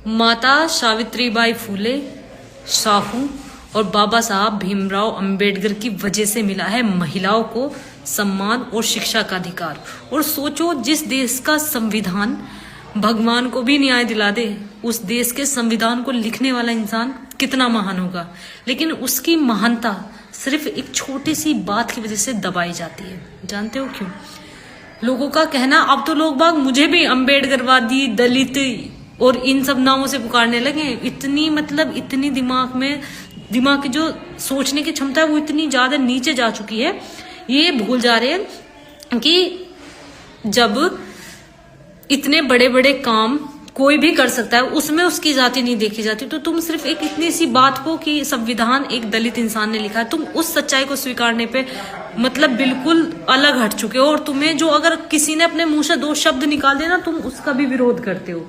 माता सावित्रीबाई फूले साहू और बाबा साहब भीमराव अंबेडकर की वजह से मिला है महिलाओं को सम्मान और शिक्षा का अधिकार। और सोचो, जिस देश का संविधान भगवान को भी न्याय दिला दे, उस देश के संविधान को लिखने वाला इंसान कितना महान होगा, लेकिन उसकी महानता सिर्फ एक छोटी सी बात की वजह से दबाई जाती है। जानते हो क्यों? लोगों का कहना, अब तो लोग बाग मुझे भी अंबेडकरवादी, दलित और इन सब नामों से पुकारने लगे। इतनी दिमाग की जो सोचने की क्षमता है वो इतनी ज्यादा नीचे जा चुकी है। ये भूल जा रहे हैं कि जब इतने बड़े बड़े काम कोई भी कर सकता है, उसमें उसकी जाति नहीं देखी जाती। तो तुम सिर्फ एक इतनी सी बात को कि संविधान एक दलित इंसान ने लिखा है, तुम उस सच्चाई को स्वीकारने पे बिल्कुल अलग हट चुके हो। और तुम्हें जो अगर किसी ने अपने मुंह से 2 शब्द निकाल दिया ना, तुम उसका भी विरोध करते हो।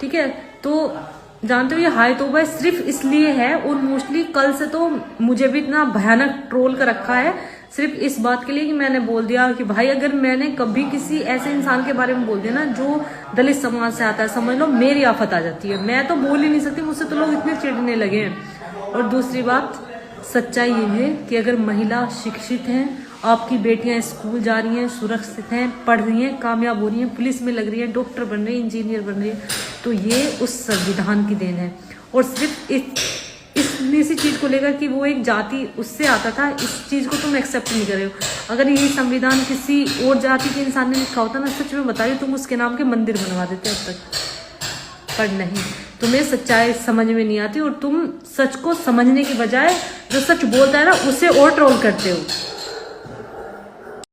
ठीक है, तो जानते हो ये हाय तौबा सिर्फ इसलिए है। और मोस्टली कल से तो मुझे भी इतना भयानक ट्रोल कर रखा है सिर्फ इस बात के लिए कि मैंने बोल दिया कि भाई, अगर मैंने कभी किसी ऐसे इंसान के बारे में बोल दिया ना जो दलित समाज से आता है, समझ लो मेरी आफत आ जाती है। मैं तो बोल ही नहीं सकती, मुझसे तो लोग इतने चिढ़ने लगे हैं। और दूसरी बात, सच्चाई ये है कि अगर महिला शिक्षित हैं, आपकी बेटियां स्कूल जा रही हैं, सुरक्षित हैं, पढ़ रही हैं, कामयाब हो रही हैं, पुलिस में लग रही है, डॉक्टर बन रही है, इंजीनियर बन रही है, तो ये उस संविधान की देन है। और सिर्फ इतनी सी चीज को लेकर कि वो एक जाति उससे आता था, इस चीज को तुम एक्सेप्ट नहीं कर रहे हो। अगर यही संविधान किसी और जाति के इंसान ने लिखा होता ना, सच में बता रही, तुम उसके नाम के मंदिर बनवा देते अब तक। पर नहीं, तुम्हें सच्चाई समझ में नहीं आती और तुम सच को समझने के बजाय जो सच बोलता है ना, उसे और ट्रोल करते हो।